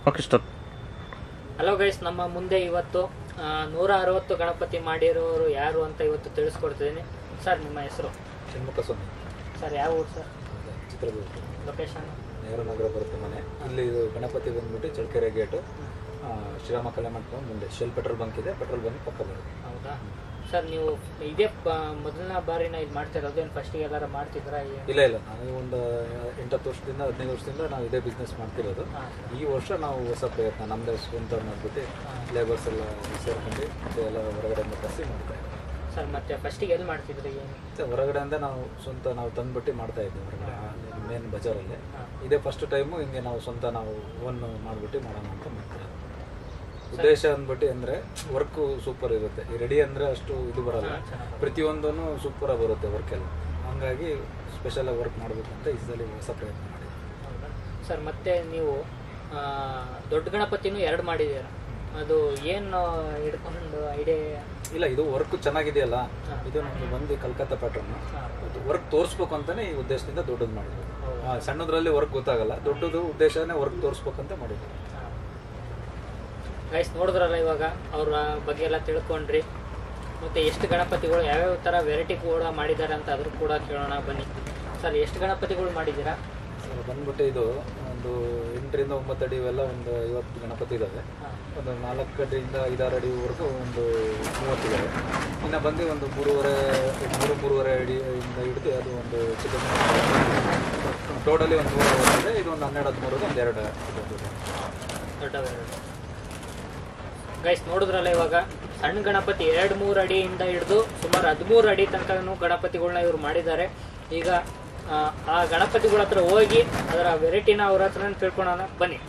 Okay start. Hello guys, ನಮ್ಮ ಮುಂದೆ ಇವತ್ತು 160 ಗಣಪತಿ ಮಾಡಿರೋರು ಯಾರು ಅಂತ ಇವತ್ತು ತಿಳಿಸ್ಕೊಡ್ತಿದ್ದೀನಿ. ಸರ್, ನಿಮ್ಮ ಹೆಸರು? ಷಣ್ಮುಖಸ್ವಾಮಿ. ಸರ್, ಯಾವ ಊರು ಸರ್? ಚಿತ್ರದುರ್ಗ. ಲೊಕೇಶನ್? ನೆಹರು ನಗರ ಬರುತ್ತೆ ಮನೆ. ಇಲ್ಲಿ ಗಣಪತಿ ಬಂದ್ಬಿಟ್ಟು ಚಳ್ಳಕೆರೆ ಗೇಟು, ಶ್ರೀರಾಮ ಕಲ್ಯಾಣ ಮಂಟಪ ಮುಂದೆ ಶೆಲ್ ಪೆಟ್ರೋಲ್ ಬಂಕ್ ಇದೆ. ಪೆಟ್ರೋಲ್ ಬಂಕ್ ಪಕ್ಕ ಬರುತ್ತೆ. ಹೌದಾ ಸರ್, ನೀವು ಇದೇ ಮೊದಲನೇ ಬಾರಿನ ಇದು ಮಾಡ್ತಿರೋದು, ಏನು ಫಸ್ಟಿಗೆ ಎಲ್ಲಾರು ಮಾಡ್ತಿದ್ರಾ? ಇಲ್ಲ, ನಾವು ಒಂದು 8-10 ವರ್ಷದಿಂದ 15 ವರ್ಷದಿಂದ ನಾವು ಇದೇ ಬಿಸ್ನೆಸ್ ಮಾಡ್ತಿರೋದು. ಈ ವರ್ಷ ನಾವು ಹೊಸ ಪ್ರಯತ್ನ ನಮ್ಮದೇ ಸ್ವಂತ ಮಾಡಿಬಿಟ್ಟು ಲೇಬರ್ಸ್ ಎಲ್ಲ ಸೇರ್ಕೊಂಡು ಮತ್ತೆ ಎಲ್ಲ ಹೊರಗಡೆಯಿಂದ ತರಿಸಿ ಮಾಡ್ತಾ ಇದ್ದೀವಿ. ಸರ್, ಮತ್ತೆ ಫಸ್ಟಿಗೆ ಎಲ್ಲಿ ಮಾಡ್ತಿದ್ರಿ? ಮತ್ತು ಹೊರಗಡೆಯಿಂದ ನಾವು ತಂದುಬಿಟ್ಟು ಮಾಡ್ತಾ ಇದ್ದೀವಿ ಹೊರಗಡೆ ಮೇನ್ ಬಜಾರಲ್ಲಿ. ಇದೇ ಫಸ್ಟ್ ಟೈಮು ಹಿಂಗೆ ನಾವು ಸ್ವಂತ ನಾವು ಓನ್ ಮಾಡಿಬಿಟ್ಟು ಮಾಡೋಣ ಅಂತ ಮಾಡ್ತೀವಿ. ಉದ್ದೇಶ ಅಂದ್ಬಿಟ್ಟು ಅಂದರೆ ವರ್ಕು ಸೂಪರ್ ಇರುತ್ತೆ. ಈ ರೆಡಿ ಅಂದರೆ ಅಷ್ಟು ಇದು ಬರಲ್ಲ, ಪ್ರತಿಯೊಂದೂ ಸೂಪರಾಗಿ ಬರುತ್ತೆ ವರ್ಕೆಲ್ಲ. ಹಾಗಾಗಿ ಸ್ಪೆಷಲಾಗಿ ವರ್ಕ್ ಮಾಡಬೇಕು ಅಂತ ಈ ಸಲ ಹೊಸ ಪ್ರಯತ್ನ ಮಾಡಿ. ಸರ್, ಮತ್ತೆ ನೀವು ದೊಡ್ಡ ಗಣಪತಿನೂ 2 ಮಾಡಿದ್ದೀರ, ಅದು ಏನು ಹಿಡ್ಕೊಂಡು ಐಡಿಯಾ? ಇಲ್ಲ, ಇದು ವರ್ಕ್ ಚೆನ್ನಾಗಿದೆಯಲ್ಲ, ಇದು ನಮ್ಗೆ ಬಂದು ಕಲ್ಕತ್ತಾ ಪ್ಯಾಟರ್ನ್ ವರ್ಕ್ ತೋರಿಸ್ಬೇಕು ಅಂತಲೇ ಈ ಉದ್ದೇಶದಿಂದ ದೊಡ್ಡದು ಮಾಡಿದ್ರು. ಸಣ್ಣದ್ರಲ್ಲಿ ವರ್ಕ್ ಗೊತ್ತಾಗಲ್ಲ, ದೊಡ್ಡದು ಉದ್ದೇಶನೇ ವರ್ಕ್ ತೋರಿಸ್ಬೇಕಂತ ಮಾಡಿದ್ರು. ಗೈಸ್, ನೋಡಿದ್ರಲ್ಲ ಇವಾಗ ಅವ್ರ ಬಗ್ಗೆ ಎಲ್ಲ ತಿಳ್ಕೊಂಡ್ರಿ. ಮತ್ತು ಎಷ್ಟು ಗಣಪತಿಗಳು ಯಾವ್ಯಾವ ಥರ ವೆರೈಟಿ ಕೂಡ ಮಾಡಿದ್ದಾರೆ ಅಂತ ಅದ್ರ ಕೂಡ ಕೇಳೋಣ ಬನ್ನಿ. ಸರ್, ಎಷ್ಟು ಗಣಪತಿಗಳು ಮಾಡಿದ್ದೀರಾ? ಸರ್, ಬಂದ್ಬಿಟ್ಟು ಇದು ಒಂದು 8ರಿಂದ 9 ಅಡಿ ಇವೆಲ್ಲ ಒಂದು 50 ಗಣಪತಿ ಇದ್ದಾವೆ. ಒಂದು 4 ಅಡಿಯಿಂದ 5-6 ಅಡಿವರೆಗೂ ಒಂದು 30 ಇದ್ದಾವೆ. ಇನ್ನು ಬಂದು ಒಂದು 3.5 ಅಡಿಯಿಂದ ಹಿಡಿದು ಅದು ಒಂದು ಚಿಕ್ಕ ಟೋಟಲಿ ಒಂದು 3 ಇದೆ. ಇದು ಒಂದು 12-13 ಒಂದು 2 ದೊಡ್ಡ. ಗೈಸ್, ನೋಡಿದ್ರಲ್ಲ ಇವಾಗ ಸಣ್ಣ ಗಣಪತಿ 2-3 ಅಡಿಯಿಂದ ಹಿಡಿದು ಸುಮಾರು 13 ಅಡಿ ತನಕ ಗಣಪತಿಗಳನ್ನ ಇವ್ರು ಮಾಡಿದ್ದಾರೆ. ಈಗ ಆ ಗಣಪತಿಗಳ ಹತ್ರ ಹೋಗಿ ಅದರ ವೆರೈಟಿನ ಅವ್ರ ಹತ್ರ ತಿಳ್ಕೊಳ್ಳೋಣ ಬನ್ನಿ.